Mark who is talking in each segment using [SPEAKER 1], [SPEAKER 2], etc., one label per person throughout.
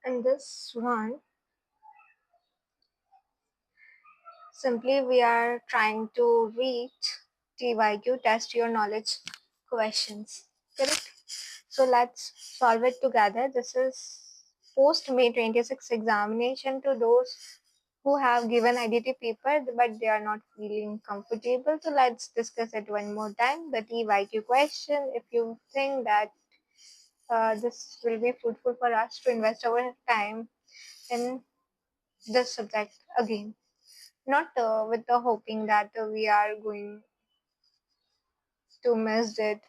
[SPEAKER 1] In this one, simply we are trying to read TYQ, test your knowledge questions. Correct? So let's solve it together. This is post May 26 examination to those who have given IDT paper but they are not feeling comfortable. So let's discuss it one more time. The TYQ question, if you think that this will be fruitful for us to invest our time in this subject again, not with the hoping that we are going to miss it.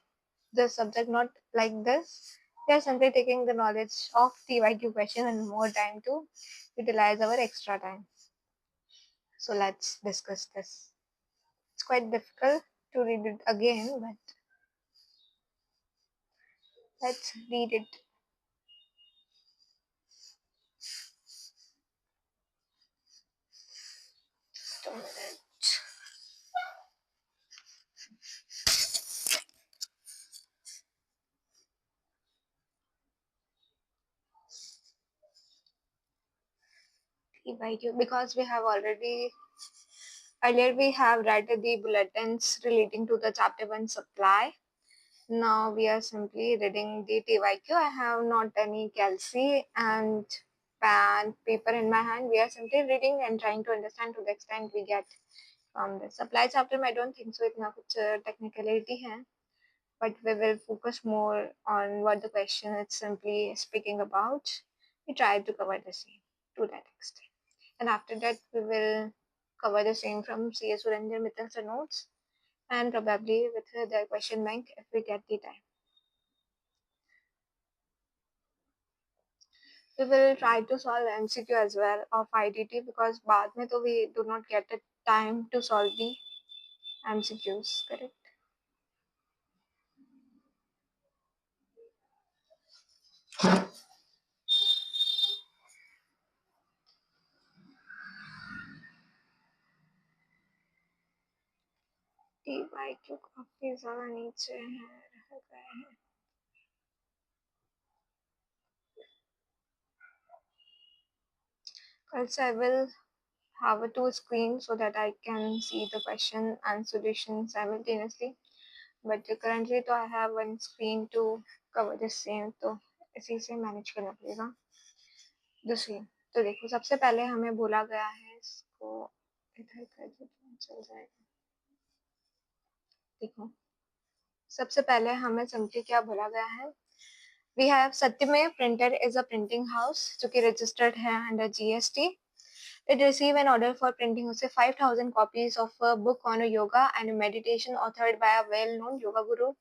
[SPEAKER 1] The subject not like this. We are simply taking the knowledge of TYQ question and more time to utilize our extra time. So let's discuss this. It's quite difficult to read it again, but let's read it. Just a minute. TYQ, because we have already earlier we have read the bulletins relating to the chapter 1 supply. Now we are simply reading the TYQ. I have not any calci and pen, paper in my hand. We are simply reading and trying to understand to the extent we get from the supply chapter में I don't think so इतना कुछ technicality है, but we will focus more on what the question is simply speaking about. We try to cover the same to that extent, and after that we will cover the same from C.S. Surendra Mittal's notes and probably with their question bank if we get the time. We will try to solve MCQ as well of IDT because बाद में तो we do not get the time to solve the MCQs, correct? TYQ काफी ज़्यादा नीचे है, रह गए हैं. Also, I will have a two screen so that I can see the question and solution simultaneously. But currently तो I have one screen to cover the same, तो इसी से मैनेज करना पड़ेगा. The same. तो देखो सबसे पहले हमें बोला गया है इसको इधर कर दो तो चल जाएगा. देखो सबसे पहले हमें सिंपली क्या बोला गया है. We have Satyamay Printer is a printing house जो कि registered है under GST. It received an order for printing उसे 5,000 copies of a book on a yoga and meditation authored by a well-known yoga guru.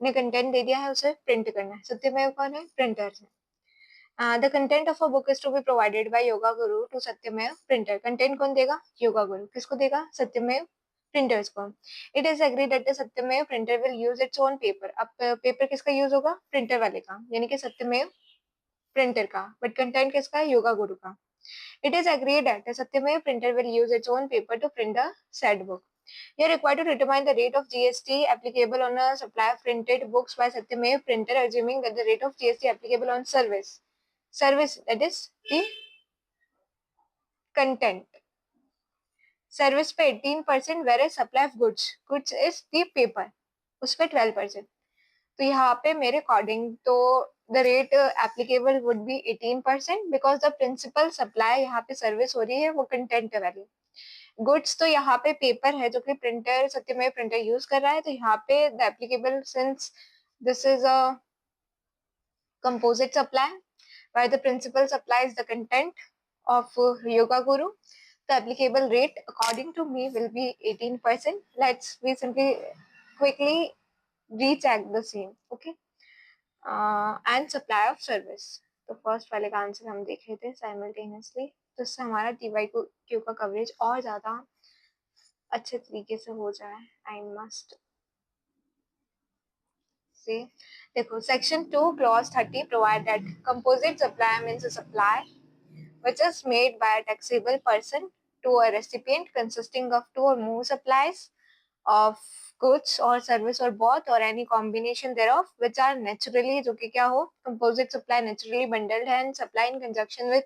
[SPEAKER 1] ने content दे दिया है उसे print करना है. सत्यमेव कौन है? Printer है. The content of a book is to be provided by yoga guru to Satyamay printer. Content कौन देगा? Yoga guru. किसको देगा? Satyamay printers को. It is agreed that the Satyamay printer will use its own paper. अब paper किसका use होगा? Printer वाले का. यानी कि Satyamay printer का. But content किसका है? Yoga guru का. It is agreed that the Satyamay printer will use its own paper to print the said book. You are required to determine the rate of GST applicable on a supply of printed books by Satyamay printer, assuming that the rate of GST applicable on service, that is the content. Service पे 18%, where is supply of goods is the paper, उस पे 12%. तो यहाँ पे मेरे according तो the rate applicable would be 18% because the principal supply यहाँ पे सर्विस हो रही है वो कंटेंट वाली. गुड्स तो यहाँ पे पेपर है जो कि प्रिंटर सत्यमय प्रिंटर यूज कर रहा है, तो यहाँ पे the applicable since this is a composite supply where the principal supplies the content of Yoga Guru. The applicable rate according to me will be 18%. Let's we simply quickly recheck the same. Okay. And supply of service. तो first वाले का answer हम देख रहे थे simultaneously, तो इससे हमारा टीवाई क्यू का कवरेज और ज़्यादा अच्छे तरीके से हो जाए. आई मस्ट से देखो section 2 clause 30 provide that composite supply means a supply which is made by a taxable person to a recipient consisting of two or more supplies of goods or service or both or any combination thereof which are naturally, जो कि क्या हो, composite supply naturally bundled and supply in conjunction with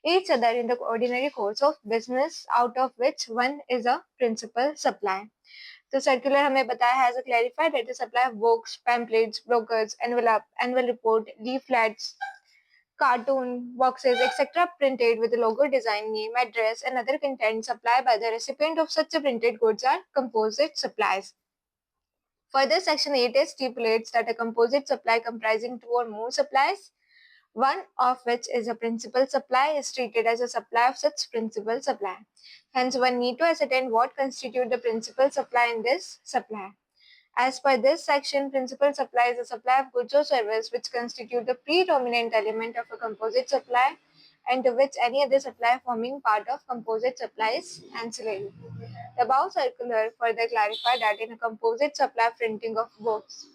[SPEAKER 1] each other in the ordinary course of business, out of which one is a principal supply. तो circular हमें बताया has a clarified that the supply of books, pamphlets, brokers, envelope, annual report, leaflets, cartoon, boxes, etc. printed with the logo, design, name, address, and other content supplied by the recipient of such printed goods are composite supplies. Further, Section 8 stipulates that a composite supply comprising two or more supplies, one of which is a principal supply, is treated as a supply of such principal supply. Hence, one need to ascertain what constitute the principal supply in this supply. As per this section, principal supply is a supply of goods or service which constitute the predominant element of a composite supply and to which any other supply forming part of composite supply is ancillary. The above circular further clarified that in a composite supply printing of books,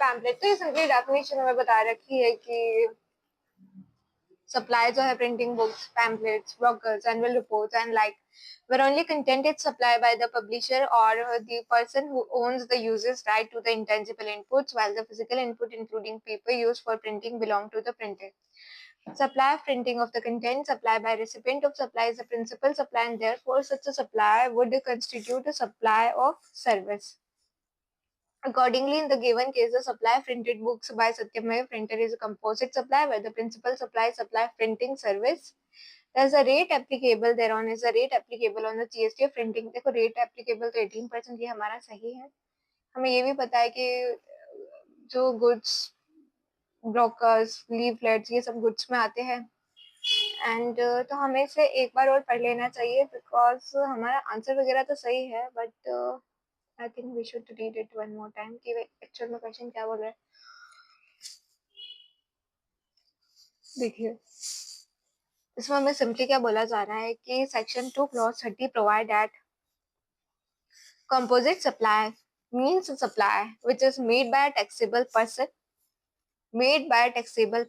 [SPEAKER 1] pamphlet, तो ये simply definition हमें बता रखी है कि supply जो है printing books, pamphlets, brokers, annual reports and like where only content is supplied by the publisher or the person who owns the user's right to the intangible inputs, while the physical input including paper used for printing belong to the printer. Supply of printing of the content supplied by recipient of supply is the principal supply and therefore such a supply would constitute a supply of service. Accordingly, in the given case, the supply of printed books by Satyamev Printer is a composite supply where the principal supply is supply of printing service. There's a rate applicable thereon is a rate applicable on the GST of printing. देखो rate applicable तो 18% ये हमारा सही है. हमें ये भी पता है कि जो goods, brokers, leaflets ये सब goods में आते हैं एंड तो हमें इसे एक बार और पढ़ लेना चाहिए बिकॉज हमारा आंसर वगैरह तो सही है but I think we should read it one more time कि एक्चुअल में क्वेश्चन क्या बोल रहा है. देखिए इसमें हमें सिंपली क्या बोला जा रहा है कि section 2 clause 30 provide that composite supply means a supply which is made by a taxable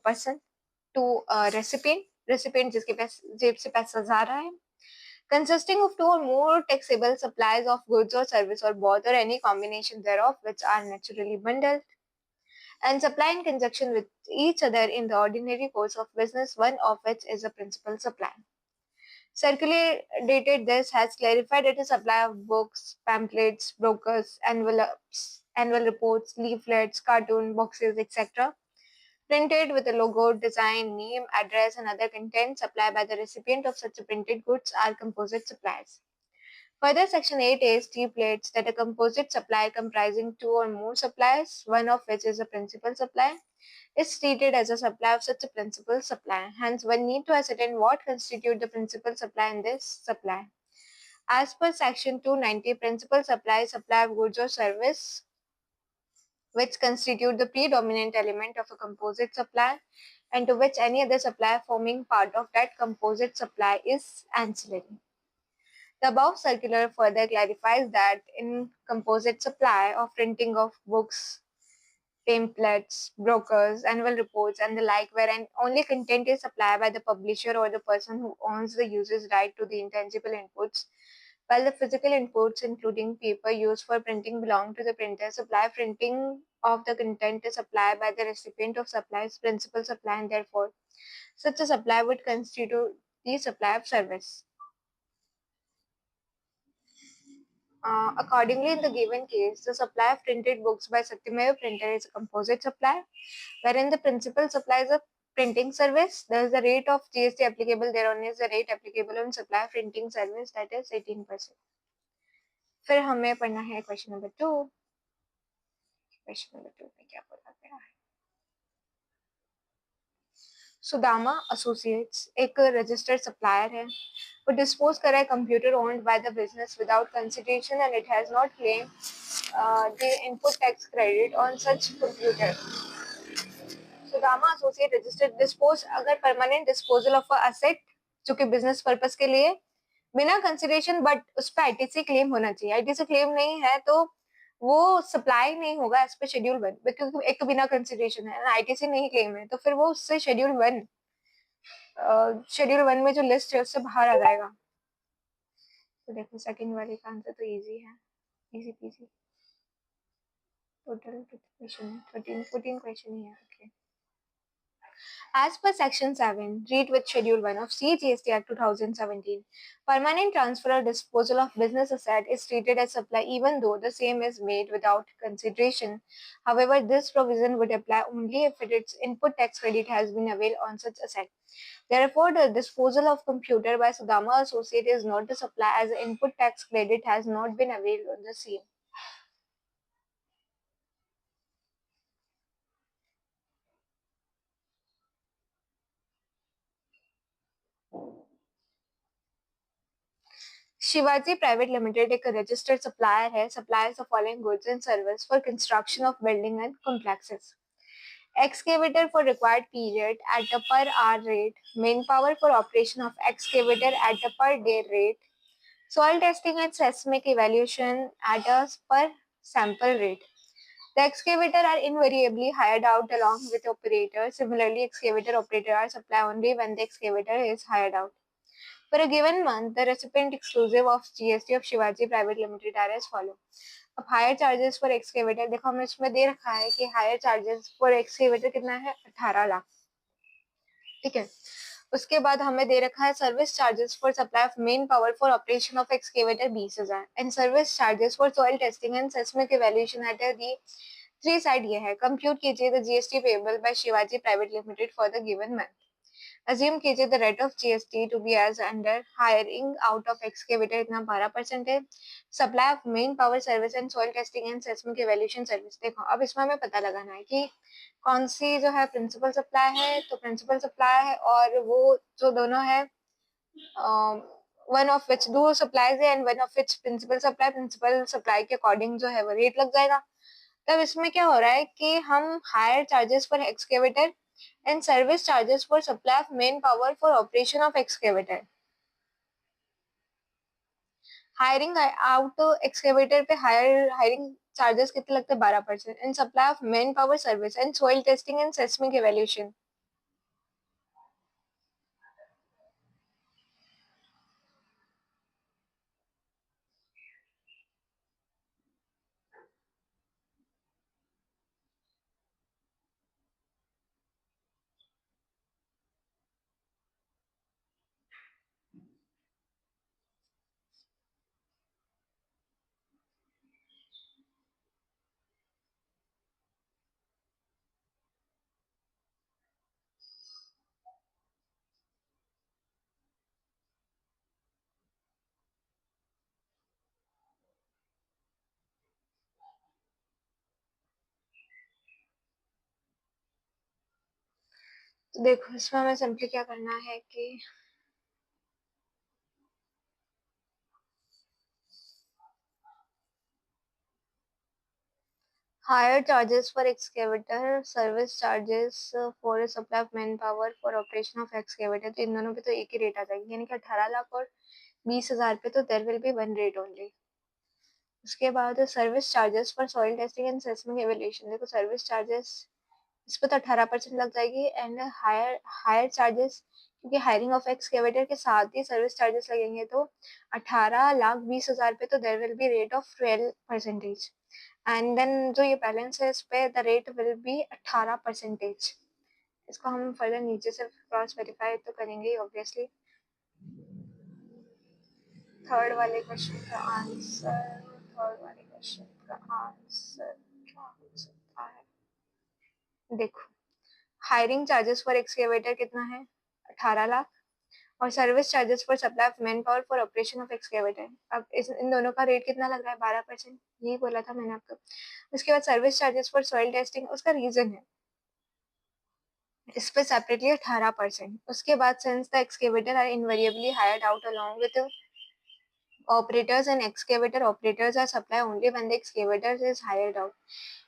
[SPEAKER 1] person to a recipient जिसके जेब से पैसा जा रहा है, consisting of two or more taxable supplies of goods or service or both or any combination thereof which are naturally bundled and supply in conjunction with each other in the ordinary course of business, one of which is a principal supply. Circulated this has clarified that a supply of books, pamphlets, brokers, envelopes, annual reports, leaflets, cartoon boxes, etc. printed with a logo, design, name, address, and other content supplied by the recipient of such printed goods are composite supplies. Further, Section 8A stipulates that a composite supply comprising two or more supplies, one of which is a principal supply, is treated as a supply of such a principal supply. Hence, one need to ascertain what constitute the principal supply in this supply. As per Section 290, principal supply is supply of goods or service which constitute the predominant element of a composite supply and to which any other supply forming part of that composite supply is ancillary. The above circular further clarifies that in composite supply of printing of books, pamphlets, brokers, annual reports, and the like, wherein only content is supplied by the publisher or the person who owns the user's right to the intangible inputs, while the physical inputs, including paper used for printing, belong to the printer. Supply printing of the content is supplied by the recipient of supplies, principal supply, and therefore such a supply would constitute the supply of service. Accordingly, in the given case, the supply of printed books by Satyamev Printer is a composite supply, wherein the principal supply is a printing service. There is the rate of GST applicable thereon is the rate applicable on supply of printing service, that is 18%. फिर हमें पढ़ना है question number 2. Question number 2 में क्या बोला गया है. Sudama associates एक रजिस्टर्ड सप्लायर है. वो डिस्पोज करा है computer owned by the business without consideration and it has not claim the input tax credit on such computer. Sudama associate registered dispose अगर permanent disposal of a asset जो कि business purpose के लिए बिना कंसिडरेशन बट उस पर ITC claim होना चाहिए. आईटीसी क्लेम नहीं है तो वो सप्लाई नहीं होगा एज पर शेड्यूल 1 क्योंकि एक तो बिना कंसिडरेशन है आईटीसी नहीं क्लेम है तो फिर वो उससे शेड्यूल 1 में जो लिस्ट है उससे बाहर आ जाएगा. तो देखो सेकंड वाले का आंसर तो इजी है. easy peasy. Total question 14 question here. Okay. As per Section 7, read with Schedule 1 of CGST Act 2017, permanent transfer or disposal of business asset is treated as supply even though the same is made without consideration. However, this provision would apply only if its input tax credit has been availed on such asset. Therefore, the disposal of computer by Sudama Associate is not the supply as the input tax credit has not been availed on the same. Shivaji private limited एक registered supplier है, suppliers of following goods and service for construction of building and complexes. Excavator for required period at a per hour rate, manpower for operation of excavator at a per day rate, soil testing and seismic evaluation at a per sample rate. The excavator are invariably hired out along with operator. Similarly, excavator operator are supplied only when the excavator is hired out. For a given month, the recipient exclusive of GST of Shivaji Private Limited are as follow. अब higher charges for excavator देखो हमें इसमें दे रखा है कि higher charges for excavator कितना है 18 लाख. ठीक है. उसके बाद हमें दे रखा है service charges for supply of main power for operation of excavator 20,000 and service charges for soil testing and seismic evaluation at the three side ये है. कंप्यूट कीजिए the GST payable by Shivaji private limited for the given month. Assume कीजिए the rate of GST to be as under hiring out of excavator इतना 12% है. Supply of main power service and soil testing and seismic evaluation service. देखो अब इसमें हमें पता लगाना है कि कौन सी जो है प्रिंसिपल सप्लाई है. तो प्रिंसिपल सप्लाई है और वो जो दोनों है वन ऑफ विच दो सप्लाईज है and one of which principle supply के अकॉर्डिंग जो है वो रेट लग जाएगा. तब इसमें क्या हो रहा है कि हम higher charges for excavator and service charges for supply of main power for operation of excavator. Hiring out excavator पे hiring charges कितने लगते हैं 12% and supply of main power service and soil testing and seismic evaluation. तो देखो इसमें हमें simply क्या करना है कि higher charges for excavator, service charges for supply of manpower for operation of excavator. तो इन दोनों पे तो एक ही रेट आ जाएगी यानी कि 18 लाख और 20,000 पे तो there will be one rate only. उसके बाद service charges for soil testing and seismic evaluation. देखो सर्विस चार्जेस इस पर तो 18% लग जाएगी एंड हायर चार्जेस क्योंकि हायरिंग ऑफ एक्सकेवेटर के साथ ही सर्विस चार्जेस लगेंगे तो 18,20,000 पे तो there will be rate of 12%. And then जो ये बैलेंस है इस पे द रेट विल बी 18%. इसको हम फर्दर नीचे से क्रॉस वेरीफाई तो करेंगे ऑब्वियसली. थर्ड वाले क्वेश्चन का आंसर क्या हो सकता है. देखो हायरिंग चार्जेस फॉर एक्सकेवेटर कितना है 18 लाख और service charges for supply of man power for operation of excavator. अब इन दोनों का रेट कितना लग रहा है 12%. यही बोला था मैंने आपको. उसके बाद service charges for soil testing उसका रीजन है इस पे सेपरेटली 18%. उसके बाद since the excavator are invariably hired out along with operators and excavator operators are supplied only when the excavator is hired out.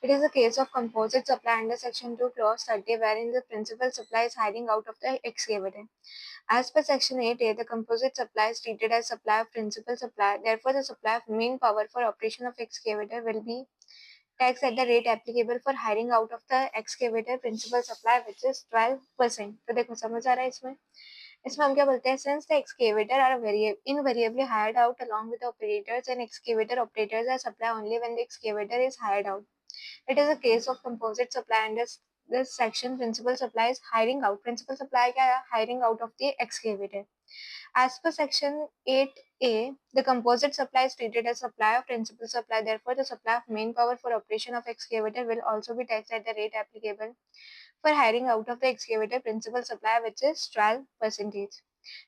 [SPEAKER 1] It is a case of composite supply under section 2 clause 30 wherein the principal supply is hiring out of the excavator. As per section 8a, the composite supply is treated as supply of principal supply. Therefore, the supply of main power for operation of excavator will be taxed at the rate applicable for hiring out of the excavator principal supply which is 12%. तो देखो समझ आ रहा है इसमें इसमें हम क्या बोलते हैं, since the excavator are invariably hired out along with the operators, and excavator operators are supplied only when the excavator is hired out. It is a case of composite supply, and this section principal supply is hiring out. Principal supply क्या है? Hiring out of the excavator. As per section 8A, the composite supply is treated as supply of principal supply. Therefore, the supply of main power for operation of excavator will also be taxed at the rate applicable for hiring out of the excavator principal supply, which is 12%.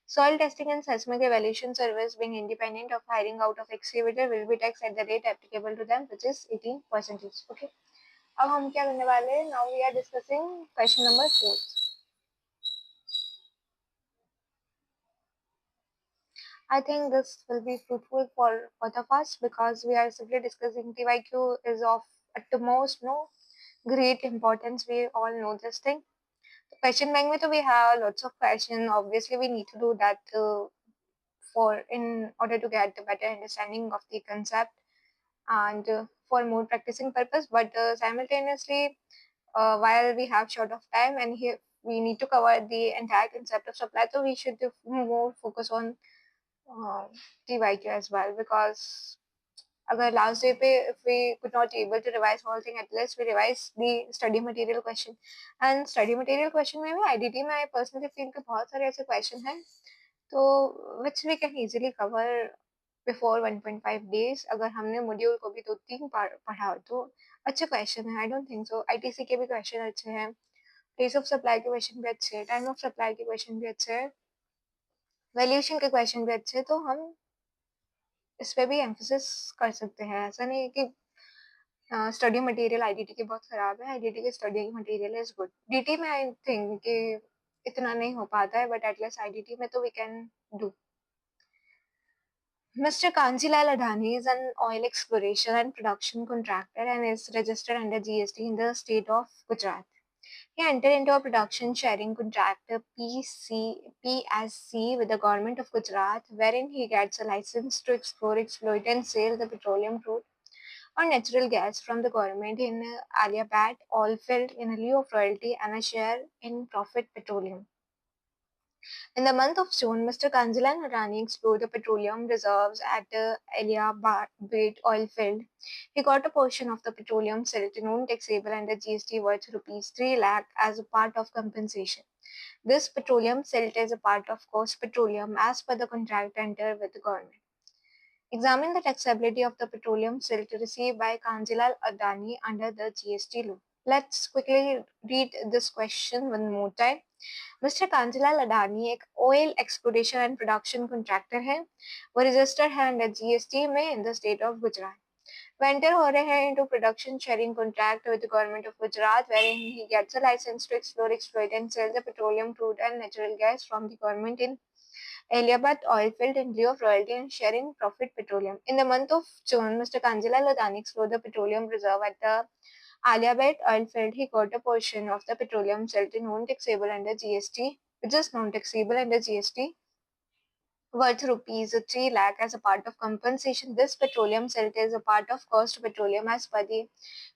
[SPEAKER 1] Soil testing and seismic evaluation service, being independent of hiring out of excavator, will be taxed at the rate applicable to them, which is 18%. Okay. अब हम क्या करने वाले हैं? Now we are discussing question number 4. I think this will be fruitful for both of us because we are simply discussing TYQ is of utmost great importance. We all know this thing. Question bank में तो we have lots of questions. Obviously, we need to do that for in order to get a better understanding of the concept and for more practicing purpose. But simultaneously, while we have short of time and here we need to cover the entire concept of supply, so we should more focus on TYQ as well, because अगर last day पे if we could not able to revise whole thing, at least we revise the study material question. And study material question में भी IDT में I personally feel कि बहुत सारे ऐसे question हैं तो which we can easily cover before 1.5 days. अगर हमने module को भी 2-3 पढ़ा तो अच्छे question है. I don't think so. ITC के भी question अच्छे हैं, place of supply के question भी अच्छे हैं, time of supply के question भी अच्छे हैं, वैल्यूएशन के क्वेश्चन भी अच्छे, तो हम इस पे भी एम्फोसिस कर सकते हैं. ऐसा नहीं है कि स्टडी मटेरियल आईडीटी की बहुत खराब है. आईडीटी के study material is good. DT में आई थिंक कि इतना नहीं हो पाता है, बट एटलीस्ट आईडीटी में तो we can do. Mr. Kanjilal Adani is an oil exploration and production contractor and is registered under GST in the state of Gujarat. He entered into a production sharing contract PSC with the government of Gujarat, wherein he gets a license to explore, exploit, and sell the petroleum crude or natural gas from the government in Aliabad oil field in lieu of royalty and a share in Profit Petroleum. In the month of June, Mr. Kanjilan Harani explored the petroleum reserves at Aliabad oil field. He got a portion of the petroleum silt non-taxable under GST worth rupees 3 lakh as a part of compensation. This petroleum silt is a part of cost petroleum as per the contract entered with the government. Examine the taxability of the petroleum silt received by Kanjilal Adani under the GST law. Let's quickly read this question one more time. Mister Kanjilal Adani एक oil exploration and production contractor है. वो registered है under GST में in the state of Gujarat. वेंटर हो रहे हैं into production sharing contract with the government of Gujarat, wherein he gets a license to explore, exploit and sell the petroleum crude and natural gas from the government in Aliabad oil field in lieu of royalty and sharing profit petroleum. In the month of June, Mr. Kanjilal Adani explored the petroleum reserve at the Aliabad oil field. He got a portion of the petroleum silt non-taxable under GST, which is non-taxable under GST, worth rupees 3 lakh as a part of compensation. This petroleum silt is a part of cost petroleum as per the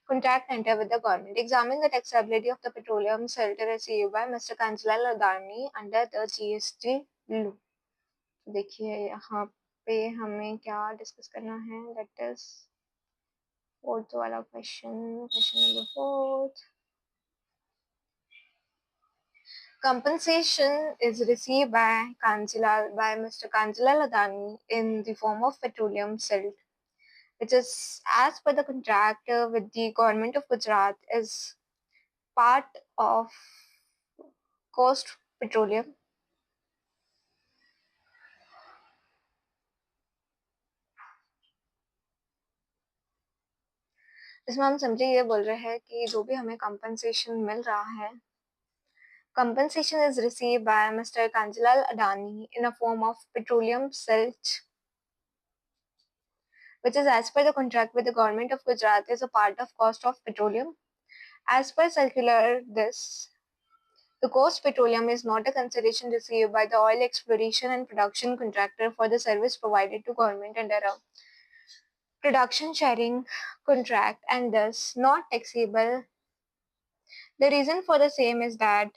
[SPEAKER 1] contract entered with the government. Examine the taxability of the petroleum silt received by Mr. Kanjilal Adani under the GST law. देखिए यहाँ पे हमें क्या discuss करना है. That is fourth वाला question number 4. Compensation is received by Mr. Kanjilal Adani in the form of petroleum silt, which is as per the contract with the government of Gujarat is part of cost petroleum. इसमें हम simply ये बोल रहे हैं कि जो भी हमें कंपनसेशन मिल रहा है, compensation is received by Mr. Kanjilal Adani in a form of petroleum silt, which is as per the contract with the government of Gujarat is a part of cost of petroleum. As per circular this, the cost petroleum is not a consideration received by the oil exploration and production contractor for the service provided to government under a production sharing contract and thus not taxable. The reason for the same is that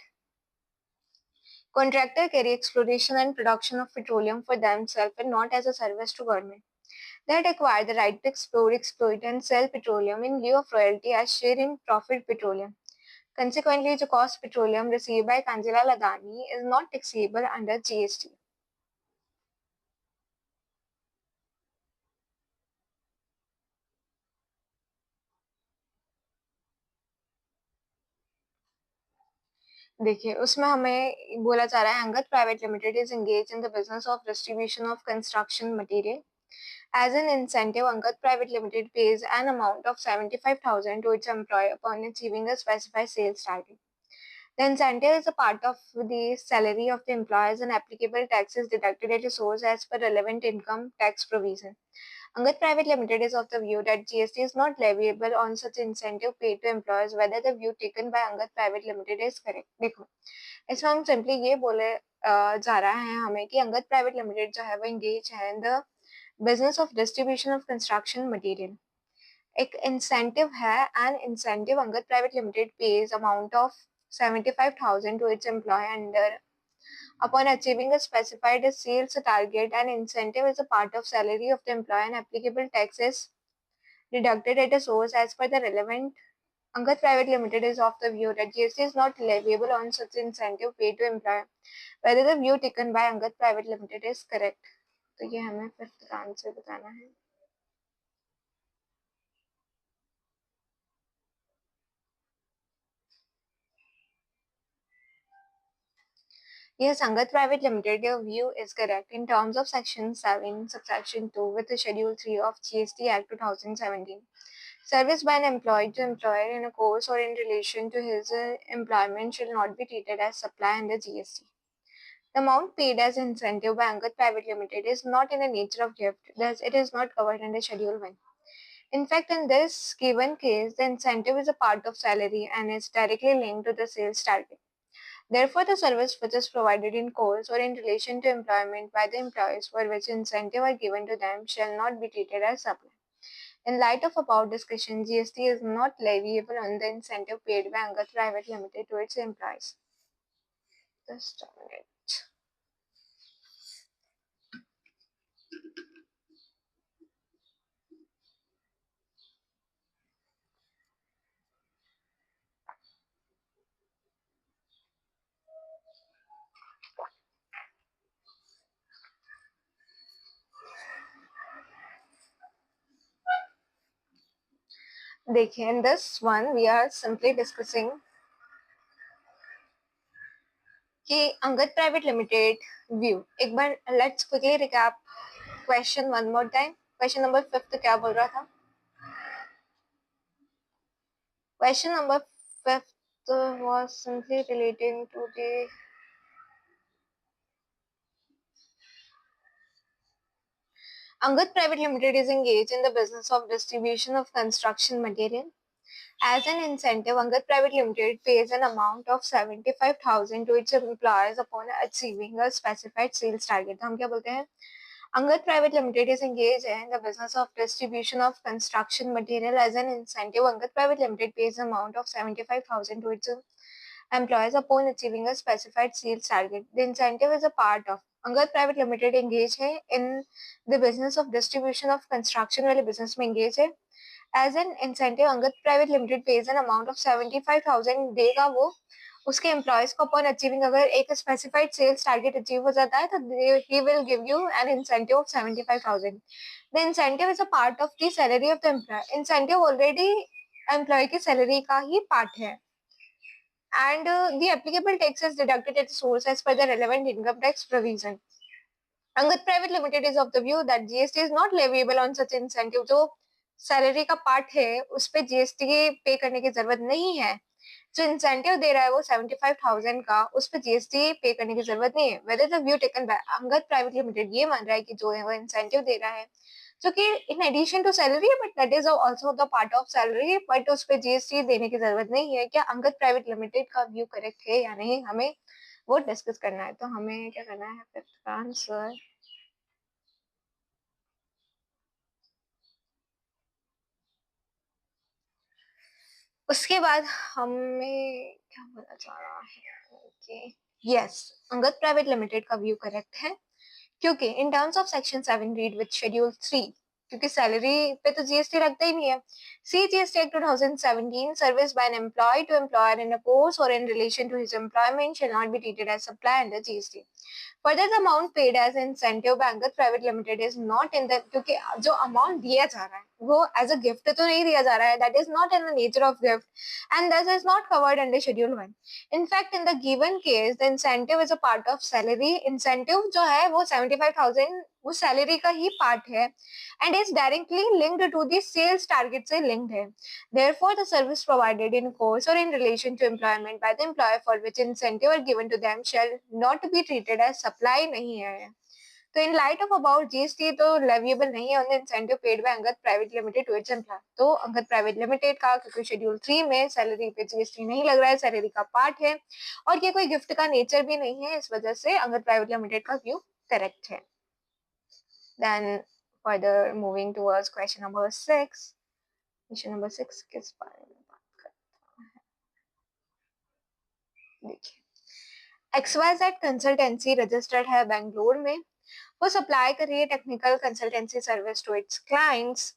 [SPEAKER 1] Contractor carry exploration and production of petroleum for themselves and not as a service to government. They had acquired the right to explore, exploit, and sell petroleum in lieu of royalty as share in profit petroleum. Consequently, the cost petroleum received by Kanjilal Adani is not taxable under GST. देखिए उसमें हमें बोला जा रहा है Angad private limited is engage in the business of distribution of construction material. As an incentive, Angad Private Limited pays an amount of 75,000 to its employee upon achieving a specified sales target. The incentive is a part of the salary of the employees and applicable taxes deducted at a source as per relevant income tax provision. Angad Private Limited is of the view that GST is not leviable on such incentive paid to employees, whether the view taken by Angad Private Limited is correct. देखो इसमें हम simply ये बोले जा रहा है हमें कि अंगद प्राइवेट लिमिटेड जो है वो इंगेज है in the business of distribution of construction material. एक इंसेंटिव है and incentive Angad private limited page amount of 75,000 to its employee under upon achieving a specified sales target. An incentive is a part of salary of the employee and applicable taxes deducted at a source as per the relevant. Angad Private Limited is of the view that GST is not leviable on such incentive paid to employer, whether the view taken by Angad Private Limited is correct. तो ये हमें fifth answer बताना है. Yes, Angad Private Limited, your view is correct in terms of Section 7, Subsection 2 with the Schedule 3 of GST Act 2017. Service by an employee to employer in a course or in relation to his employment shall not be treated as supply under GST. The amount paid as incentive by Angad Private Limited is not in the nature of gift, thus it is not covered under Schedule 1. In fact, in this given case, the incentive is a part of salary and is directly linked to the sales target. Therefore, the service which is provided in course or in relation to employment by the employees for which incentive are given to them shall not be treated as supply. In light of above discussion, GST is not leviable on the incentive paid by Angad Private Limited to its employees. Just a minute. देखिए, in this one we are simply discussing कि Angad private limited view. एक बार let's quickly recap question one more time. Question number 5 क्या बोल रहा था? Question number 5 was simply relating to the Angad Private Limited is engaged in the business of distribution of construction material. As an incentive, Angad Private Limited pays an amount of 75,000 to its employees upon achieving a specified sales target. हम क्या बोलते हैं? Angad Private Limited is engaged in the business of distribution of construction material. As an incentive, Angad Private Limited pays an amount of 75,000 to its employees upon achieving a specified sales target. The incentive is a part of Angad Private Limited engage है in the business of distribution of construction वाले business में engage है. As an incentive, Angad Private Limited pays an amount of 75,000 देगा वो उसके employees को upon achieving. अगर एक स्पेसिफाइड सेल्स टारगेट अचीव हो जाता है तो he will give you an incentive of 75,000. The incentive is a part of the salary of the employ. Incentive already employ की सैलरी का ही पार्ट है and the applicable tax is deducted at source as per the relevant income tax provision. Angad Private Limited is of the view that GST is not leviable on such incentive. जो salary का part है उस पर GST पे करने की जरूरत नहीं है. जो इंसेंटिव दे रहा है वो 75,000 का, उस पर जीएसटी पे करने की जरूरत नहीं है. Whether the view taken by Angad private limited ये मान रहा है कि जो है वो इंसेंटिव दे रहा है जो कि in addition to salary but that is also the part of salary but उस पर जीएसटी देने की जरूरत नहीं है. क्या अंगद प्राइवेट लिमिटेड का व्यू करेक्ट है या नहीं, हमें वो डिस्कस करना है. तो हमें क्या करना है, फिफ्थ का आंसर. उसके बाद हमें क्या बोला जा रहा है कि यस अंगद प्राइवेट लिमिटेड का व्यू करेक्ट है, क्योंकि in terms of section 7 read with schedule 3, क्योंकि सैलरी पे तो जीएसटी लगता ही नहीं है। C GST act 2017, service by an employ to employer in a course और in relation to his employment shall not be treated as supply under GST. Further, the amount paid as incentive by Angad Private Limited is not in the, क्योंकि जो amount दिया जा रहा है वो as a gift तो नहीं दिया जा रहा है, that is not in the nature of gift and this is not covered under schedule 1। In fact in the given case the incentive is a part of salary. Incentive जो है वो 75,000 वो सैलरी का ही पार्ट है and is directly linked to the sales target से linked है। Therefore, the service provided in course or in relation to employment by the employer for which incentive are given to them shall not be treated as supply नहीं है। तो in light of about GST तो leviable नहीं है on the incentive paid by Angad private limited to its employ. तो Angad private limited का क्योंकि schedule 3 में सैलरी पे जीएसटी नहीं लग रहा है, सैलरी का पार्ट है और ये कोई गिफ्ट का नेचर भी नहीं है, इस वजह से अंगद प्राइवेट लिमिटेड का व्यू करेक्ट है। Then further moving towards question number 6। Question number 6 किस बारे में बात करता है, देखिए XYZ कंसल्टेंसी रजिस्टर्ड है बेंगलोर में, वो सप्लाई कर रही है technical consultancy service to its clients.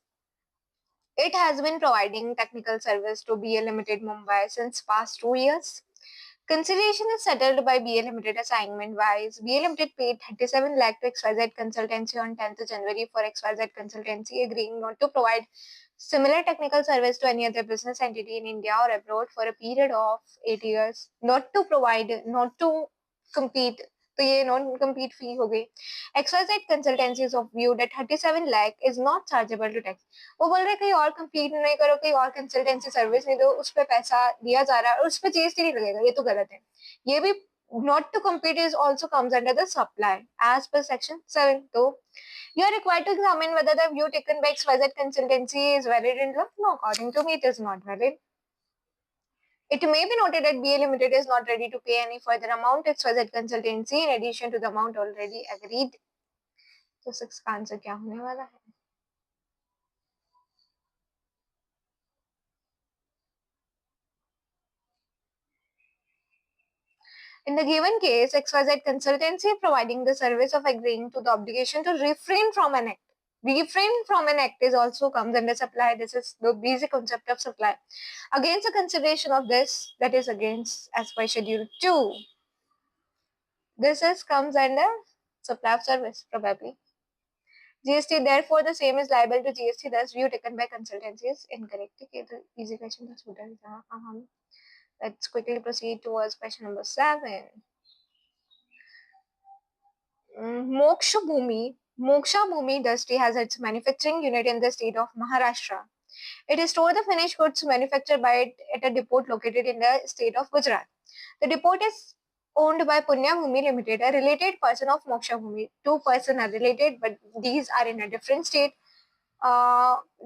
[SPEAKER 1] It has been providing technical service to BA Limited Mumbai since past 2 years. Consideration is settled by BA Limited assignment wise. BA Limited paid 37 lakh to XYZ Consultancy on 10th January for XYZ Consultancy agreeing not to provide similar technical service to any other business entity in India or abroad for a period of 8 years. Not to provide, not to compete. तो ये non compete फी हो गई। XYZ Consultancies of view that 37 lakh is not chargeable to tax. वो बोल रहे कहीं और compete नहीं करो, कहीं और कंसल्टेंसी सर्विस नहीं दो, उस पर पैसा दिया जा रहा है और उस पर जीएसटी नहीं लगेगा, ये तो गलत है। ये भी not to compete is also comes under the supply as per section 7. So you are required to examine whether the view taken by XYZ consultancy is valid in law. No, according to me it is not valid. It may be noted that BA Limited is not ready to pay any further amount to XYZ consultancy in addition to the amount already agreed. तो 6 का answer क्या होने वाला है? In the given case, XYZ Consultancy providing the service of agreeing to the obligation to refrain from an act. Refrain from an act is also comes under supply. This is the basic concept of supply. Against the consideration of this, that is against as per schedule 2. This is comes under supply of service probably. GST, therefore the same is liable to GST, thus view taken by consultancy is incorrect. Okay, the easy question was done. Let's quickly proceed towards question number 7. Moksha Bhumi Industry has its manufacturing unit in the state of Maharashtra. It stores the finished goods manufactured by it at a depot located in the state of Gujarat. The depot is owned by Punya Bhumi Limited, a related person of Moksha Bhumi. Two persons are related, but these are in a different state.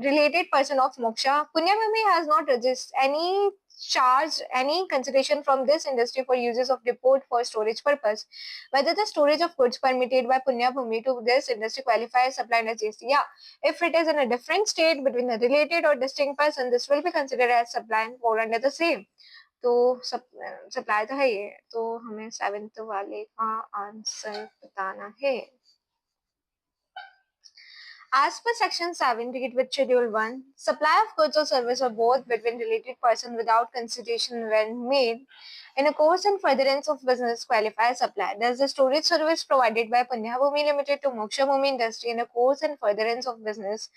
[SPEAKER 1] Related person of Moksha. Punya Bhumi has not registered any charged any consideration from this industry for uses of depot for storage purpose. Whether the storage of goods permitted by Punya Bhumi to this industry qualifies supply under GST. Yeah, if it is in a different state between a related or distinct person, this will be considered as supply and fall under the same. तो supply तो है ये, तो हमें 7th वाले का answer बताना है। As per section 7, read with schedule 1, supply of goods or service or both between related persons without consideration when made in a course and furtherance of business qualifies supply. Thus, the storage service provided by Punya Bhumi Limited to Moksha Bhumi Industry in a course and furtherance of business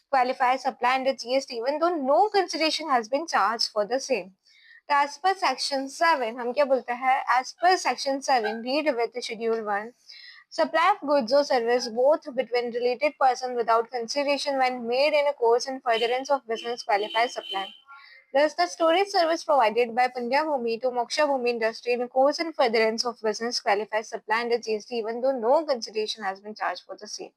[SPEAKER 1] qualifies supply under GST even though no consideration has been charged for the same. As per section 7, हम क्या बोलते हैं? As per section 7, read with schedule 1. Supply of goods or service both between related persons without consideration when made in a course and furtherance of business qualifies supply. Thus, the storage service provided by Punya Bhumi to Moksha Bhumi Industry in a course and furtherance of business qualifies supply under GST even though no consideration has been charged for the same.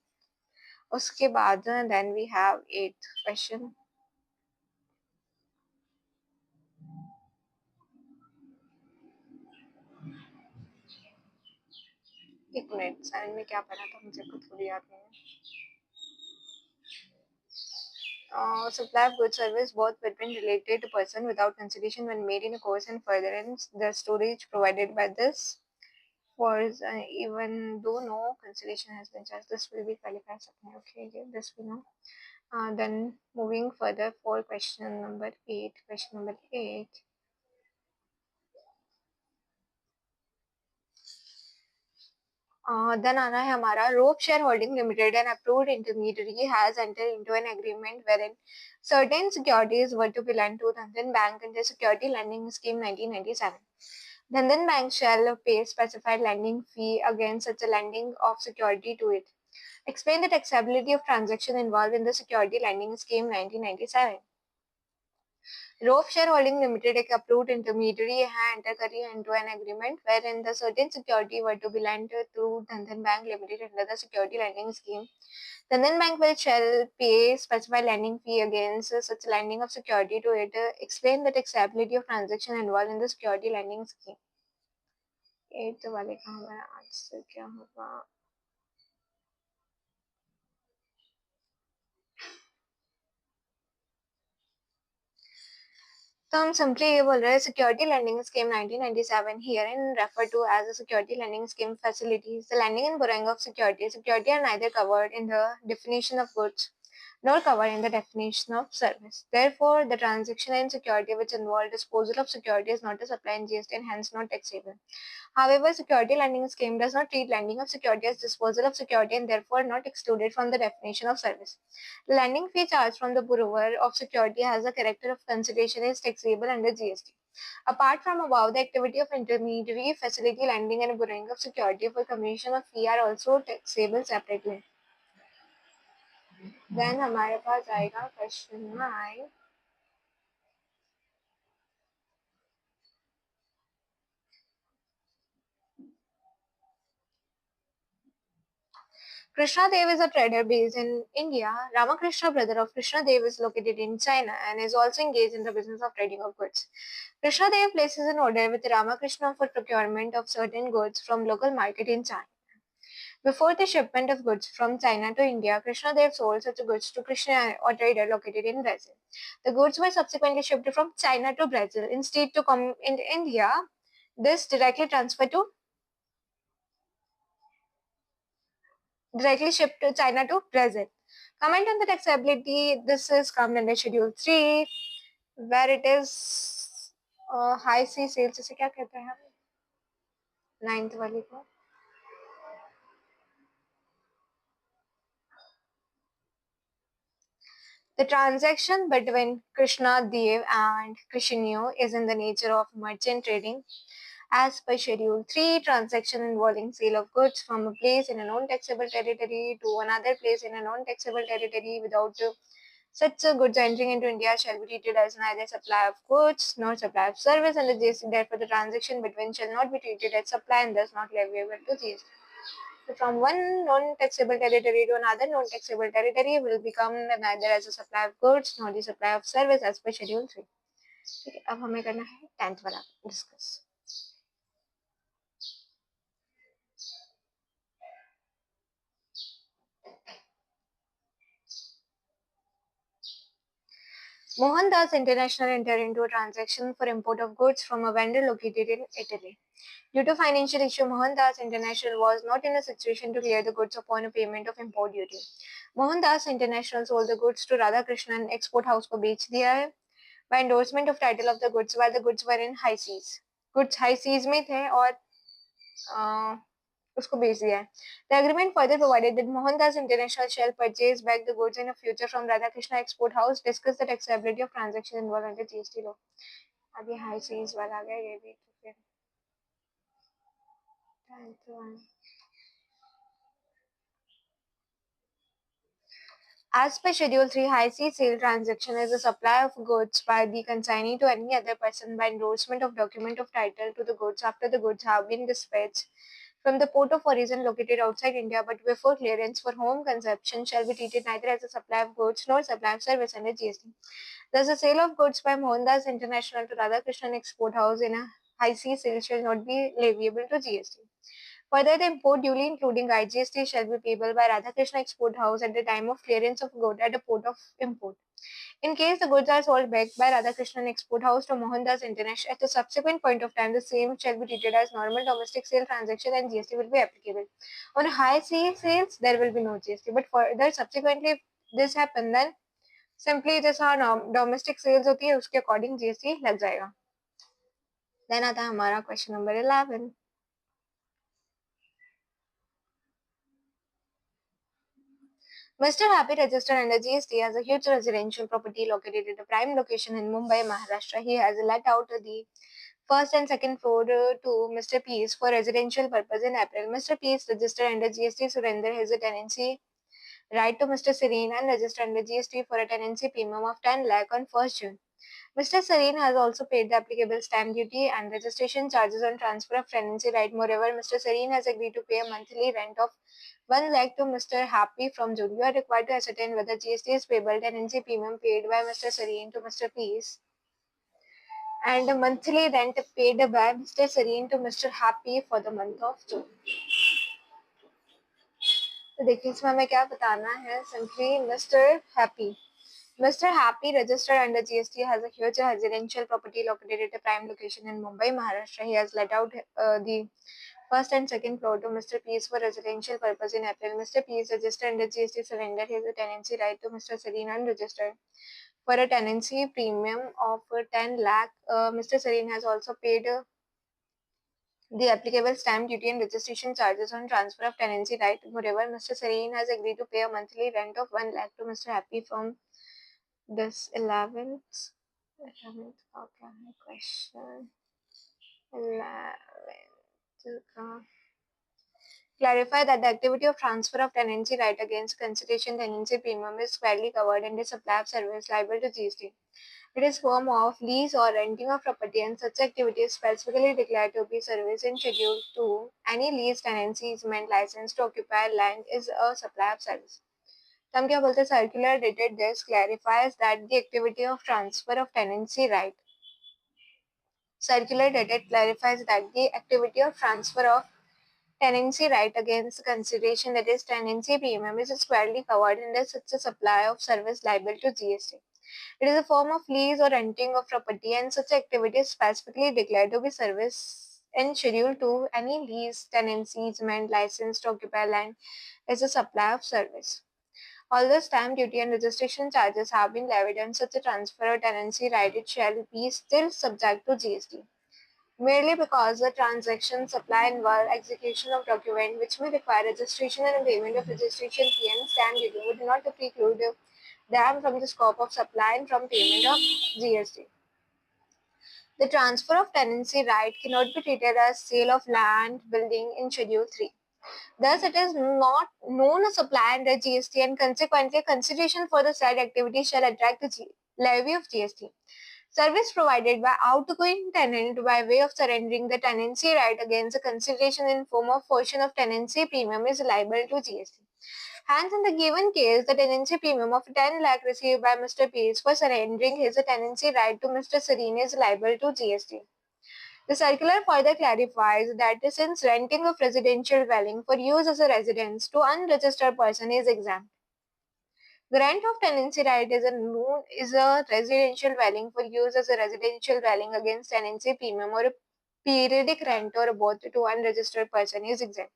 [SPEAKER 1] उसके बाद then we have 8th question. एक minute, science में क्या पढ़ा था मुझे खुद को भी याद नहीं है। Supply of goods service both between related person without consideration when made in a course and furtherance the storage provided by this was even though no consideration has been charged, this will be qualified supply. Okay, this we know. Then moving further for question number 8. Question number 8. Then आना है हमारा Rope Shareholding Limited, an approved intermediary, has entered into an agreement wherein certain securities were to be lent to Dhandan Bank under Security Lending Scheme 1997. Dhandan Bank shall pay specified lending fee against such a lending of security to it. Explain the taxability of transaction involved in the Security Lending Scheme 1997. Rope Shareholding Limited, एक approved intermediary है, enter करी into an agreement wherein the certain security were to be lent to Dhandhan Bank Limited under the security lending scheme. Dhandhan Bank shall pay specified lending fee against such lending of security to it. Explain the taxability of transaction involved in the security lending scheme. 8 वाले का हमारा answer क्या होगा? तो हम simply ये बोल रहे हैं security lending scheme 1997 herein referred to as a security lending scheme facilities the lending and borrowing of security are neither covered in the definition of goods nor covered in the definition of service. Therefore, the transaction in security which involved disposal of security is not a supply in GST and hence not taxable. However, security lending scheme does not treat lending of security as disposal of security and therefore not excluded from the definition of service. The lending fee charged from the borrower of security has the character of consideration is taxable under GST. Apart from above, the activity of intermediary, facility lending and borrowing of security for commission of fee are also taxable separately. Then हमारे पास आएगा question 9. Krishna Dev is a trader based in India. Ramakrishna, brother of Krishna Dev, is located in China and is also engaged in the business of trading of goods. Krishna Dev places an order with Ramakrishna for procurement of certain goods from local market in China. Before the shipment of goods from China to India, Krishna Dev sold such goods to Krishna, a trader located in Brazil. The goods were subsequently shipped from China to Brazil. Instead to come in India, this directly shipped to China to Brazil. Comment on the taxability. This is come under Schedule 3, where it is high sea sales. इसे क्या कहते हैं? 9th वाली को. The transaction between Krishna Dev and Krishnio is in the nature of merchant trading. As per Schedule 3, transaction involving sale of goods from a place in a non-taxable territory to another place in a non-taxable territory without such goods entering into India shall be treated as neither supply of goods nor supply of service under GST. Therefore, the transaction between shall not be treated as supply and thus not leviable to GST. So from one non-taxable territory to another non-taxable territory will become neither as a supply of goods nor the supply of service as per Schedule 3. ठीक है, अब हमें करना है 10th वाला discuss. Mohandas International entered into a transaction for import of goods from a vendor located in Italy. Due to financial issue, Mohandas International was not in a situation to clear the goods upon a payment of import duty. Mohandas International sold the goods to Radhakrishnan Export House को बेच दिया है by endorsement of title of the goods while the goods were in high seas. Goods high seas में थे और उसको बेच दिया है. The agreement further provided that Mohandas International shall purchase back the goods in the future from Radhakrishna Export House. Discuss the taxability of transaction involved under GST law. अब ये high seas वाला आ गया, ये भी तो फिर 10th one. As per Schedule 3, high sea sale transaction is the supply of goods by the consignee to any other person by endorsement of document of title to the goods after the goods have been dispatched from the port of origin located outside India but before clearance for home consumption shall be treated neither as a supply of goods nor supply of service under GST. Thus, the sale of goods by Mohandas International to Radhakrishnan Export House in a high sea sale shall not be leviable to GST. Further, the import duty including IGST shall be payable by Radhakrishna Export House at the time of clearance of good at the port of import. In case the goods are sold back by Radhakrishnan Export House to Mohandas International, at a subsequent point of time, the same shall be treated as normal domestic sale transaction and GST will be applicable. On high sea sales, there will be no GST. But further, subsequently, if this happen, then simply जैसा domestic sales होती है उसके according GST लग जाएगा. Then आता है हमारा question number 11. Mr. Happy registered under GST as a huge residential property located at a prime location in Mumbai, Maharashtra. He has let out the first and second floor to Mr. Peace for residential purpose in April. Mr. Peace registered under GST surrender his tenancy right to Mr. Serene and registered under GST for a tenancy premium of 10 lakh on 1st June. Mr. Serene has also paid the applicable stamp duty and registration charges on transfer of tenancy right. Moreover, Mr. Serene has agreed to pay a monthly rent of 1 lakh to Mr. Happy from June. You are required to ascertain whether GST is payable tenancy premium paid by Mr. Serene to Mr. Peace and a monthly rent paid by Mr. Serene to Mr. Happy for the month of June. तो देखिए इसमें हमें क्या बताना है. Simply Mr. Happy registered under GST has a huge residential property located at a prime location in Mumbai, Maharashtra. He has let out the first and second floor to Mr. Peace for residential purpose in April. Mr. Peace registered under GST surrendered his tenancy right to Mr. Serene unregistered for a tenancy premium of 10 lakh. Mr. Serene has also paid the applicable stamp duty and registration charges on transfer of tenancy right. Moreover, Mr. Serene has agreed to pay a monthly rent of 1 lakh to Mr. Happy from this 11th okay, question 11th. Clarify that the activity of transfer of tenancy right against consideration tenancy premium is squarely covered in the supply of service liable to GST. It is form of lease or renting of property and such activity is specifically declared to be service in Schedule 2. Any lease tenancy easement license to occupy land is a supply of service. तो हम क्या बोलते हैं circular dated this clarifies that the activity of transfer of tenancy right. Circular dated clarifies that the activity of transfer of tenancy right against consideration that is tenancy premium is squarely covered under such a supply of service liable to GST. It is a form of lease or renting of property and such activity is specifically declared to be service in Schedule 2. Any lease, tenancy, easement, license to occupy land is a supply of service. Although stamp duty and registration charges have been levied on such a transfer or tenancy right, it shall be still subject to GST. Merely because the transaction supply involve execution of document which may require registration and payment of registration fee and stamp duty would not preclude them from the scope of supply and from payment of GST. The transfer of tenancy right cannot be treated as sale of land building in Schedule 3. Thus, it is not known as supply under GST and consequently consideration for the said activity shall attract the levy of GST. Service provided by outgoing tenant by way of surrendering the tenancy right against the consideration in form of portion of tenancy premium is liable to GST. Hence, in the given case, the tenancy premium of 10 lakh received by Mr. Peace for surrendering his tenancy right to Mr. Serene is liable to GST. The circular further clarifies that since renting of residential dwelling for use as a residence to unregistered person is exempt, grant of tenancy right is a residential dwelling for use as a residential dwelling against tenancy premium or a periodic rent or both to unregistered person is exempt.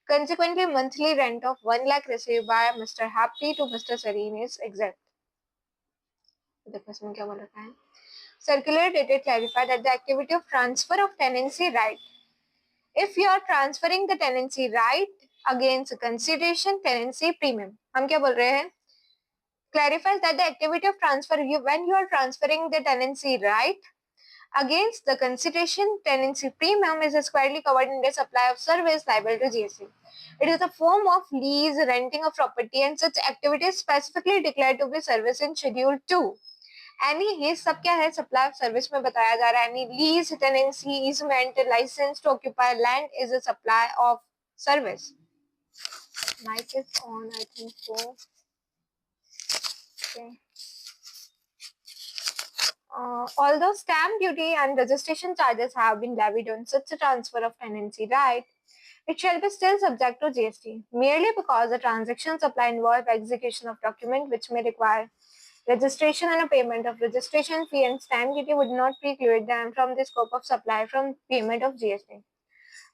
[SPEAKER 1] Consequently, monthly rent of 1 lakh received by Mr. Happy to Mr. Serene is exempt. देखो इसमें क्या बोल रखा है. Circular dated clarify that the activity of transfer of tenancy right. If you are transferring the tenancy right against consideration tenancy premium, हम क्या बोल रहे हैं? Clarifies that the activity of transfer when you are transferring the tenancy right against the consideration tenancy premium is squarely covered in the supply of service liable to GST. It is a form of lease, renting of property and such activities specifically declared to be service in Schedule 2. Any ये सब क्या है supply of service में बताया जा रहा है. Any lease, tenancy, easement, license to occupy land is a supply of service. Mic is on, I think so. Okay. Although stamp duty and registration charges have been levied on such a transfer of tenancy right, it shall be still subject to GST, merely because the transaction supply involve execution of document which may require registration and a payment of registration fee and stamp duty would not preclude them from the scope of supply from payment of GST.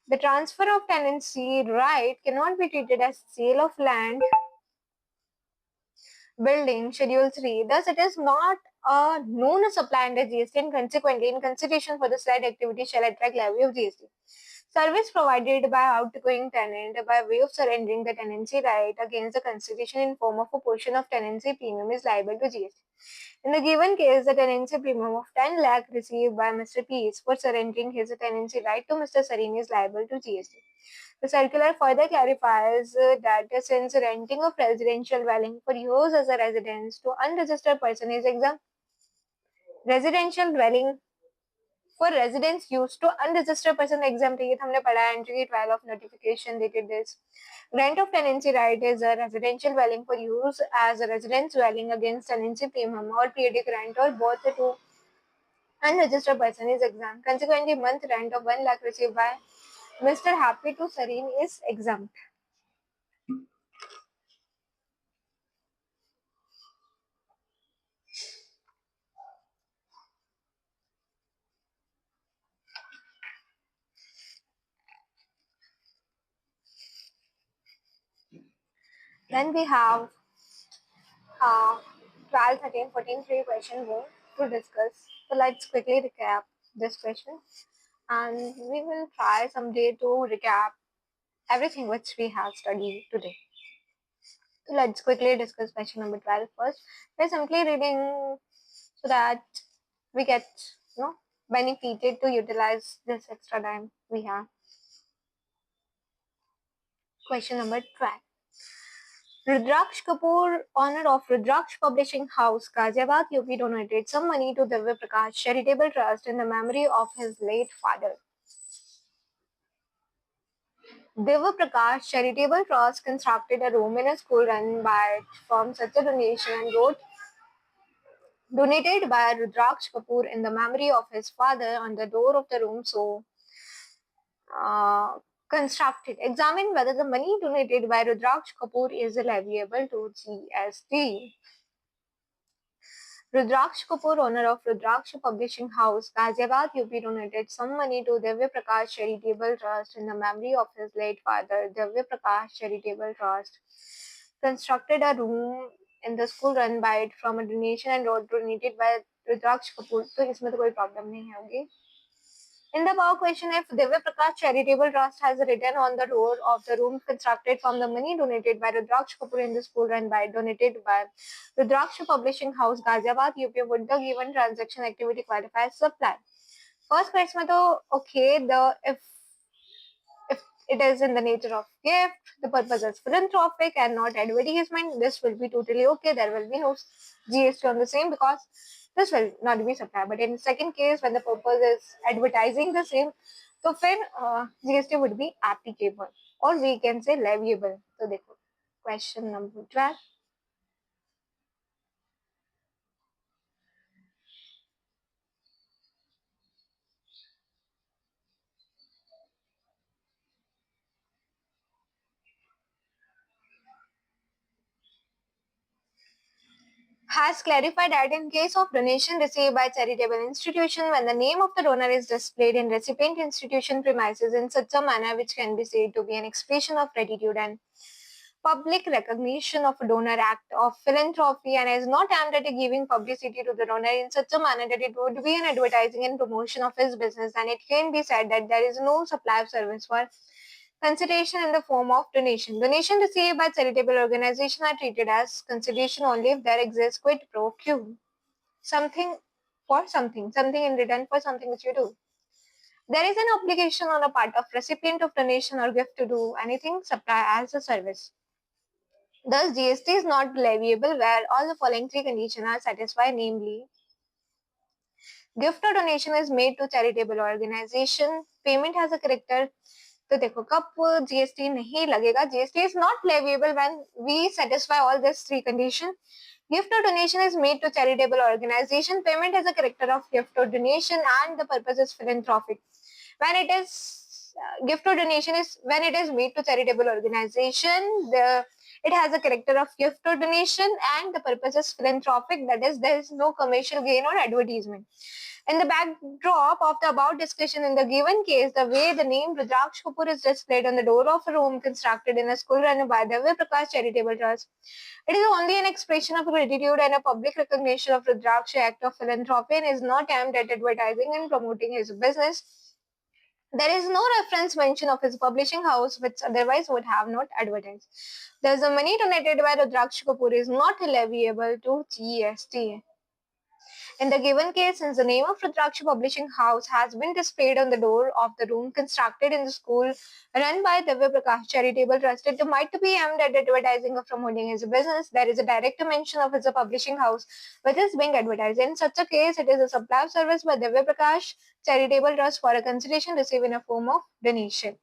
[SPEAKER 1] The transfer of tenancy right cannot be treated as sale of land, building, Schedule 3. Thus, it is not a known supply under GST and consequently, in consideration for the said activity shall attract levy of GST. Service provided by outgoing tenant by way of surrendering the tenancy right against the consideration in form of a portion of tenancy premium is liable to GST. In the given case, the tenancy premium of 10 lakh received by Mr. P for surrendering his tenancy right to Mr. Sarin is liable to GST. The circular further clarifies that since renting of residential dwelling for use as a residence to unregistered person is exempt, residential dwelling for residence use to unregistered person exempt है, ये तो हमने पढ़ा है entry 12 of notification dated this. Rent of tenancy right is a residential dwelling for use as a residence dwelling against tenancy premium or periodic rent or both to unregistered person is exempt. Consequently, month rent of 1 lakh received by Mr. Happy to Serene is exempt. Then we have 12, 13, 14, 3 question more to discuss. So let's quickly recap this question and we will try someday to recap everything which we have studied today. So let's quickly discuss question number 12 first. We're simply reading so that we get benefited to utilize this extra time we have. Question number 12. Rudraksh Kapoor, owner of Rudraksh Publishing House, Ghaziabad, UP, donated some money to Divya Prakash Charitable Trust in the memory of his late father. Divya Prakash Charitable Trust constructed a room in a school run by from such a donation and wrote donated by Rudraksh Kapoor in the memory of his father on the door of the room so constructed. Examine whether the money donated by Rudraksh Kapoor is leviable to GST. Rudraksh Kapoor, owner of Rudraksh Publishing House, Ghaziabad, UP, donated some money to Divya Prakash Charitable Trust in the memory of his late father. Divya Prakash Charitable Trust constructed a room in the school run by it from a donation and wrote donated by Rudraksh Kapoor. तो इसमें तो कोई problem नहीं होगी. In the above question, if Divya Prakash Charitable Trust has written on the door of the room constructed from the money donated by Rudraksh Kapoor in the school run by donated by Rudraksh Publishing House, Ghaziabad, UP, would the given transaction activity qualify as supply? First question में तो okay, the if it is in the nature of gift, the purpose is philanthropic and not advertisement, this will be totally okay. There will be no GST on the same because this will not be supply. But in the second case, when the purpose is advertising the same, तो फिर GST would be applicable or we can say leviable. तो देखो question number 12. Has clarified that in case of donation received by charitable institution, when the name of the donor is displayed in recipient institution premises in such a manner which can be said to be an expression of gratitude and public recognition of a donor act of philanthropy and is not aimed at giving publicity to the donor in such a manner that it would be an advertising and promotion of his business, then it can be said that there is no supply of service for consideration in the form of donation. Donation received by charitable organization are treated as consideration only if there exists quid pro quo. Something for something, something in return for something which you do. There is an obligation on the part of recipient of donation or gift to do anything, supply as a service. Thus, GST is not leviable where all the following three conditions are satisfied, namely, gift or donation is made to charitable organization, payment has a character. तो देखो कब GST नहीं लगेगा, GST is not leviable when v satisfy all this three condition. Gift or donation is made to charitable organization. Payment has a character of gift or donation and the purpose is philanthropic. When it is gift or donation is when it is made to charitable organization, It has a character of gift or donation, and the purpose is philanthropic, that is, there is no commercial gain or advertisement. In the backdrop of the above discussion, in the given case, the way the name Rudraksh Kapoor is displayed on the door of a room constructed in a school run by the Divya Prakash Charitable Trust, it is only an expression of gratitude and a public recognition of Rudraksh's act of philanthropy and is not aimed at advertising and promoting his business. There is no reference mention of his publishing house, which otherwise would have not advertised. Thus, the money donated by Rudraksh Kapoor is not leviable to GST. In the given case, since the name of Rudraksha Publishing House has been displayed on the door of the room constructed in the school run by Divya Prakash Charitable Trust, it might be aimed at advertising or promoting his business. There is a direct mention of his publishing house which is being advertised. In such a case, it is a supply of service by Divya Prakash Charitable Trust for a consideration received in a form of donation.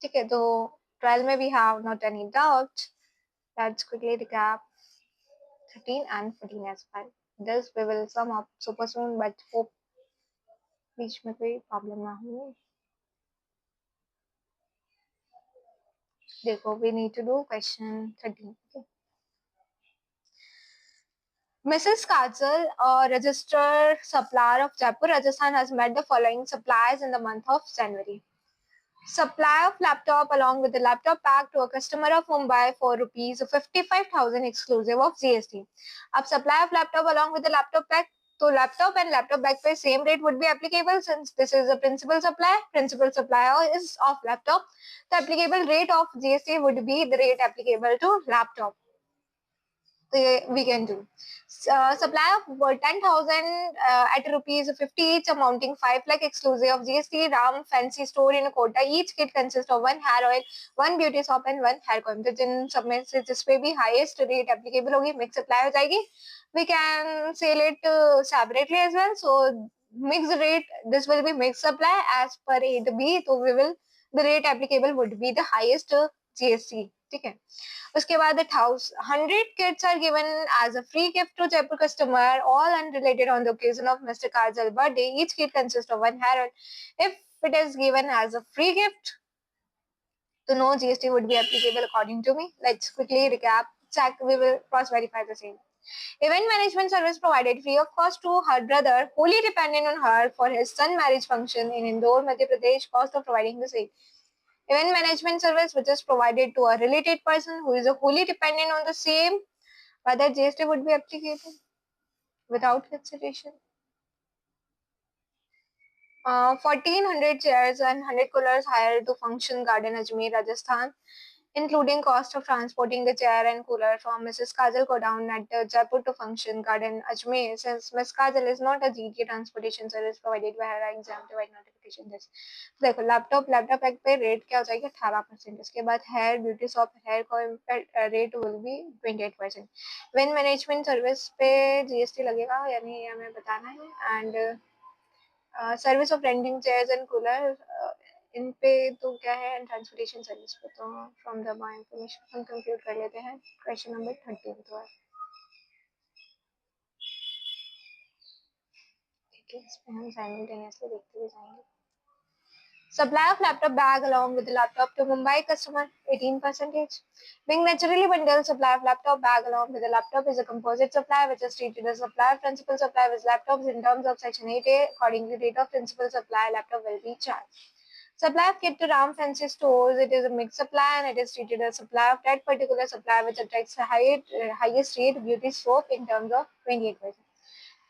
[SPEAKER 1] ठीक है, तो 12 में we have not any doubt. Let's quickly recap 13 and 14 as well. This we will sum up super soon, but hope बीच में कोई problem ना हो. देखो, we need to do question 13. Okay. Mrs. Kajal, a registered supplier of Jaipur, Rajasthan, has made the following supplies in the month of January. Supply of laptop along with the laptop pack to a customer of Mumbai for rupees 55,000 exclusive of GST. अब supply of laptop along with the laptop pack, तो laptop and laptop bag पे same rate would be applicable since this is a principal supply. Principal supply is of laptop. The applicable rate of GST would be the rate applicable to laptop. We can do. Supply of 10,000 at rupees 50 each, amounting 5 lakh exclusive of GST. Ram Fancy Store in Kota. Each kit consists of one hair oil, one beauty soap and one hair comb. तो जिन सब में से जिस पे भी highest rate applicable होगी, mix supply हो जाएगी. We can sell it separately as well. So mixed rate, this will be mixed supply as per A to B. So the rate applicable would be the highest GST. ठीक है. उसके बाद 100 kits are given as a free gift to Jaipur customer, all unrelated on the occasion of Mr. Kajal birthday. Each kit consists of one hair oil. If it is given as a free gift, so no GST would be applicable according to me. Let's quickly recap. Check. We will cross-verify the same. Event management service provided free of cost to her brother, wholly dependent on her for his son marriage function in Indore, Madhya Pradesh. Cost of providing the same. Event management service which is provided to a related person who is wholly dependent on the same, whether GST would be applicable without consideration. 1,400 chairs and 100 coolers hired to function garden Ajmer, Rajasthan, including cost of transporting the chair and cooler from Mrs. Kajal Godown at Jaipur to function garden Ajmer. Since Ms. Kajal is not a GT transportation service provided by her exempt by notification this. देखो laptop pack पे rate क्या हो जाएगा 18%. उसके बाद hair beauty shop hair coil पे rate will be 28%. Event management service पे GST लगेगा या नहीं हमें बताना है. And service of renting chairs and cooler इन पे तो क्या है ट्रांसपोर्टेशन सर्विस पे तो फ्रॉम द इंफॉर्मेशन हम कंप्यूट कर लेते हैं. क्वेश्चन नंबर 13 तो है. ठीक है, इसमें हम साइमल्टेनियसली देखते हुए जाएंगे. Supply of laptop bag along with the laptop to Mumbai customer 18%. Being naturally bundled, supply of laptop bag along with the laptop is a composite supply which is treated as supply of principal supply with laptops in terms of section 8A. According to date of principal supply, laptop will be charged. Supply of kit to Ram Fancy Stores, it is a mixed supply and it is treated as supply of that particular supply which attracts the highest rate beauty soap in terms of 28%.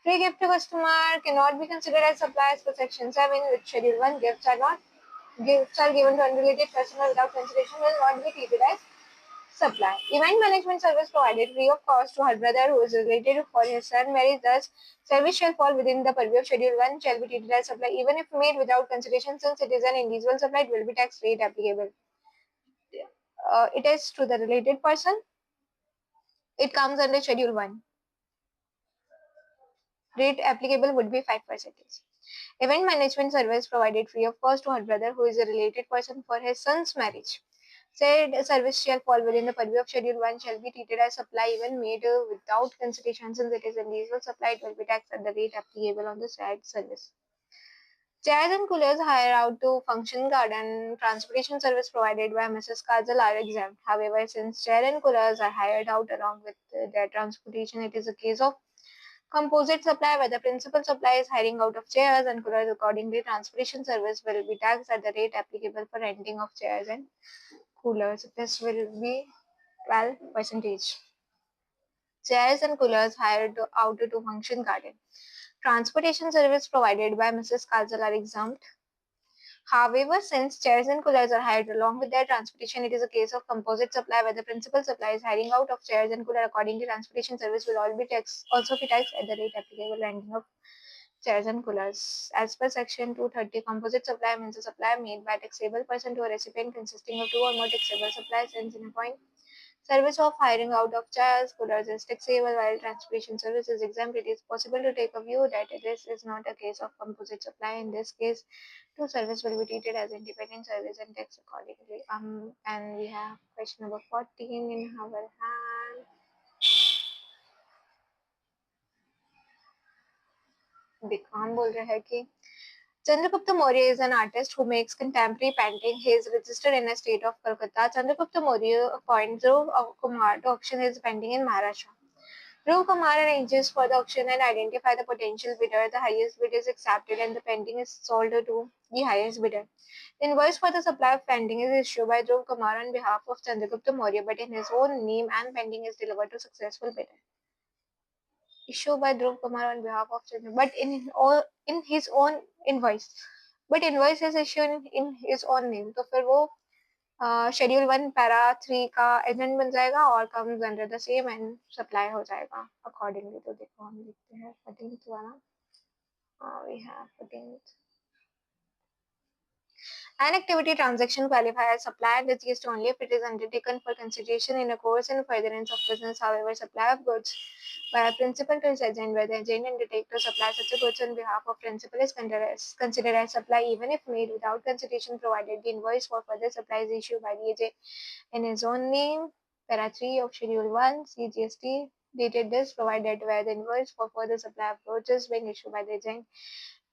[SPEAKER 1] Free gift to customer cannot be considered as supplies for section 7 which schedule 1 gifts are given to unrelated customer without consideration will not be treated as supply. Event management service provided free of cost to her brother who is related for his son marriage. Thus, service shall fall within the purview of Schedule 1 shall be treated as supply even if made without consideration since it is an individual supply it will be tax rate applicable. It is to the related person. It comes under Schedule 1. Rate applicable would be 5%. Event management service provided free of cost to her brother who is a related person for his son's marriage. Said service shall fall within the purview of Schedule 1 shall be treated as supply even made without consideration since it is individual supply it will be taxed at the rate applicable on the said service. Chairs and coolers hired out to function garden transportation service provided by Mrs. Kajal are exempt. However, since chair and coolers are hired out along with their transportation, it is a case of composite supply where the principal supply is hiring out of chairs and coolers. Accordingly, transportation service will be taxed at the rate applicable for renting of chairs and coolers. This will be 12 percentage. Chairs and coolers hired out to function garden. Transportation service provided by Mrs. Kajal are exempt. However, since chairs and coolers are hired along with their transportation, it is a case of composite supply where the principal supply is hiring out of chairs and cooler. Accordingly, transportation service will also be taxed at the rate applicable renting of chairs and coolers. As per section 230, composite supply means a supply made by a taxable person to a recipient consisting of two or more taxable supplies ends in a point. Service of hiring out of chairs, coolers is taxable while transportation service is exempt. It is possible to take a view that this is not a case of composite supply. In this case, two service will be treated as independent service and taxed accordingly. And we have question number 14 in our hand. दिखाम बोल रहा है कि Chandragupta Maurya is an artist who makes contemporary painting. He is registered in the state of Kolkata. Chandragupta Maurya appoints Dhruv Kumar to auction his painting in Maharashtra. Dhruv Kumar arranges for the auction and identify the potential bidder. The highest bid is accepted and the painting is sold to the highest bidder. The invoice for the supply of painting is issued by Dhruv Kumar on behalf of Chandragupta Maurya, but in his own name and painting is delivered to successful bidder. Issued by Dhruv Kumar on behalf of Chandragupta, but in his own invoice. But invoice is issued in his own name. तो फिर वो schedule 1 para 3 का agent बन जाएगा और comes under the same and supply हो जाएगा accordingly. तो देखो हम लिखते हैं 14th वाला. We have 14th. An activity transaction qualifies as supply and is used only if it is undertaken for consideration in a course and furtherance of business. However, supply of goods by a principal to his agent, where the agent undertake to supply such a goods on behalf of principal is considered as supply even if made without consideration provided the invoice for further supply is issued by the agent in his own name. Para 3 of Schedule 1 CGST dated this provided where the invoice for further supply of goods is being issued by the agent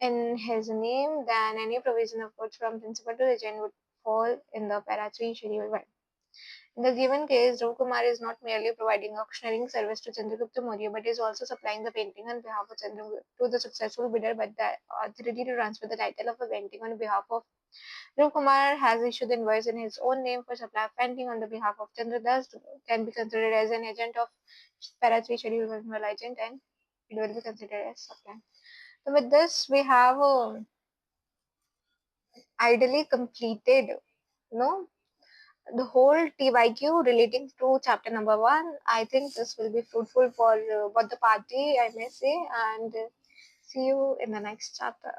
[SPEAKER 1] in his name, then any provision of goods from principal to agent would fall in the para 3 schedule 1. In the given case, Dhruv Kumar is not merely providing auctioneering service to Chandragupta Maurya, but is also supplying the painting on behalf of Chandragupta to the successful bidder, but the authority to transfer the title of a painting on behalf of Dhruv Kumar has issued the invoice in his own name for supply of painting on the behalf of Chandra, thus can be considered as an agent of para 3 schedule 1 agent and it will be considered as supply. So with this, we have ideally completed, the whole TYQ relating to chapter number 1. I think this will be fruitful for both the party, I may say, and see you in the next chapter.